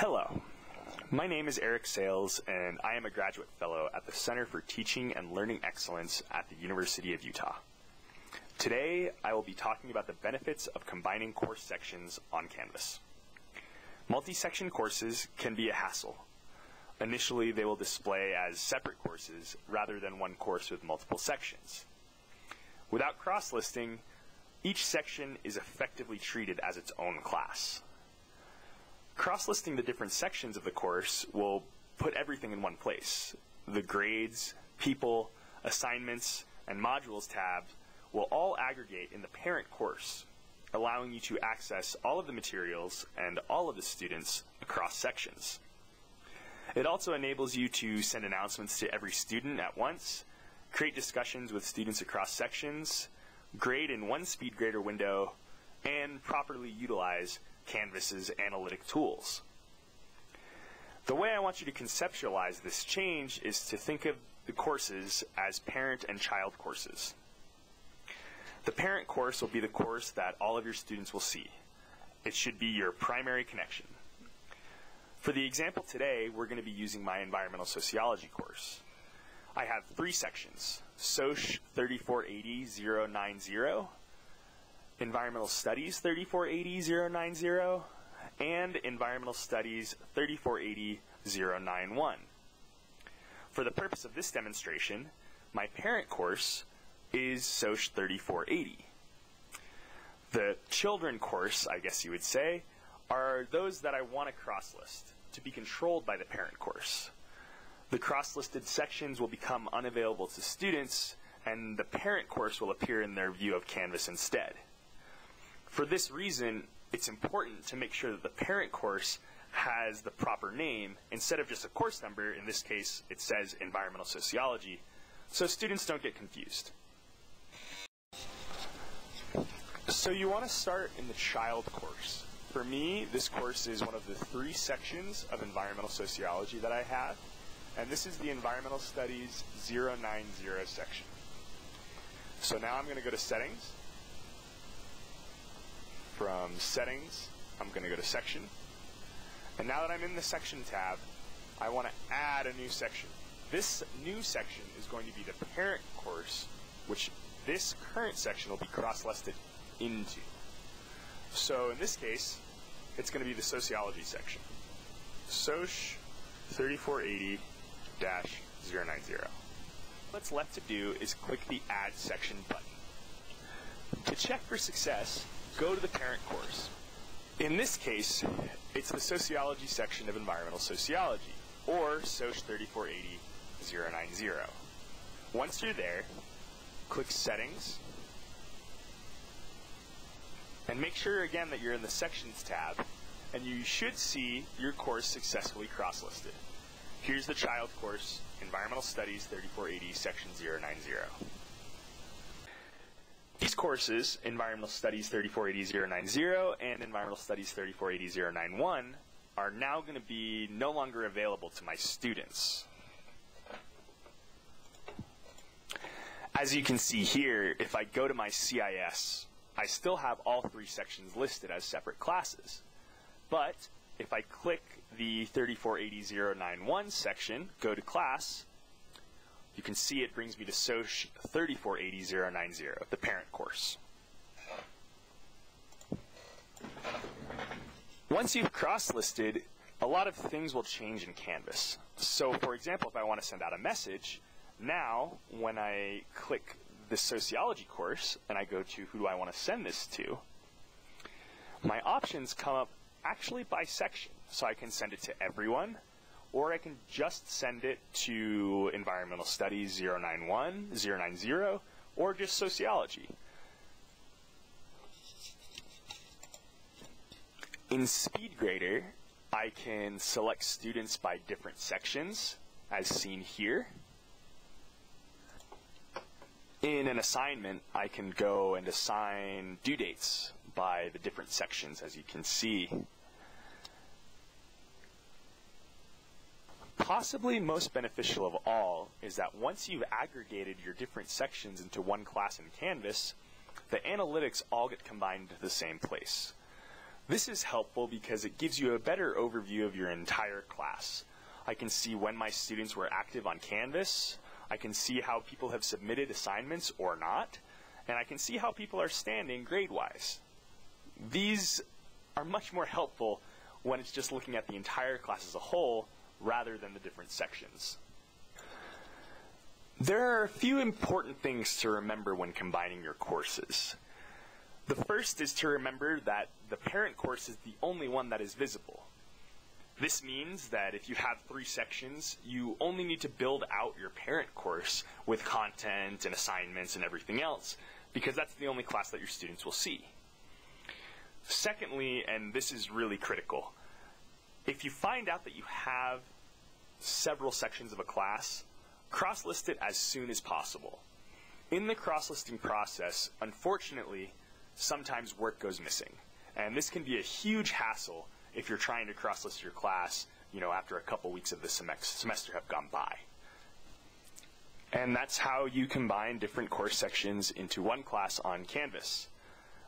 Hello, my name is Eric Sales, and I am a graduate fellow at the Center for Teaching and Learning Excellence at the University of Utah. Today, I will be talking about the benefits of combining course sections on Canvas. Multi-section courses can be a hassle. Initially, they will display as separate courses rather than one course with multiple sections. Without cross-listing, each section is effectively treated as its own class. Cross-listing the different sections of the course will put everything in one place. The grades, people, assignments, and modules tabs will all aggregate in the parent course, allowing you to access all of the materials and all of the students across sections. It also enables you to send announcements to every student at once, create discussions with students across sections, grade in one SpeedGrader window, and properly utilize Canvas's analytic tools. The way I want you to conceptualize this change is to think of the courses as parent and child courses. The parent course will be the course that all of your students will see. It should be your primary connection. For the example today, we're going to be using my environmental sociology course. I have three sections: Soc 3480-090, Environmental Studies 3480-090, and Environmental Studies 3480-091. For the purpose of this demonstration, my parent course is Soc 3480. The children course, I guess you would say, are those that I want to cross-list to be controlled by the parent course. The cross-listed sections will become unavailable to students, and the parent course will appear in their view of Canvas instead. For this reason, it's important to make sure that the parent course has the proper name instead of just a course number. In this case, it says Environmental Sociology, so students don't get confused. So you want to start in the child course. For me, this course is one of the three sections of environmental sociology that I have, and this is the Environmental Studies 090 section. So now I'm going to go to Settings. From Settings, I'm going to go to Section. And now that I'm in the Section tab, I want to add a new section. This new section is going to be the parent course, which this current section will be cross-listed into. So in this case, it's going to be the sociology section. Soc 3480-090. What's left to do is click the Add Section button. To check for success, go to the parent course. In this case, it's the sociology section of environmental sociology, or Soc 3480-090. Once you're there, click Settings, and make sure again that you're in the Sections tab, and you should see your course successfully cross-listed. Here's the child course, Environmental Studies 3480, Section 090. These courses, Environmental Studies 3480-090 and Environmental Studies 3480-091, are now going to be no longer available to my students. As you can see here, if I go to my CIS, I still have all three sections listed as separate classes. But if I click the 3480-091 section, go to Class, you can see it brings me to Soc 3480-090, the parent course. Once you've cross-listed, a lot of things will change in Canvas. So for example, if I want to send out a message, now when I click the sociology course and I go to who do I want to send this to, my options come up actually by section. So I can send it to everyone, or I can just send it to Environmental Studies 091, 090, or just Sociology. In SpeedGrader, I can select students by different sections, as seen here. In an assignment, I can go and assign due dates by the different sections, as you can see. Possibly most beneficial of all is that once you've aggregated your different sections into one class in Canvas, the analytics all get combined into the same place. This is helpful because it gives you a better overview of your entire class. I can see when my students were active on Canvas, I can see how people have submitted assignments or not, and I can see how people are standing grade-wise. These are much more helpful when it's just looking at the entire class as a whole rather than the different sections. There are a few important things to remember when combining your courses. The first is to remember that the parent course is the only one that is visible. This means that if you have 3 sections, you only need to build out your parent course with content and assignments and everything else, because that's the only class that your students will see. Secondly, and this is really critical, if you find out that you have several sections of a class, cross-list it as soon as possible. In the cross-listing process, unfortunately, sometimes work goes missing. And this can be a huge hassle if you're trying to cross-list your class, after a couple weeks of the semester have gone by. And that's how you combine different course sections into one class on Canvas.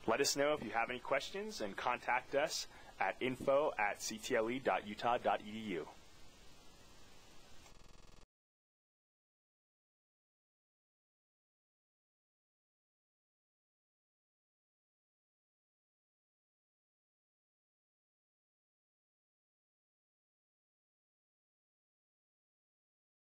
Let us know if you have any questions and contact us at info@ctle.utah.edu.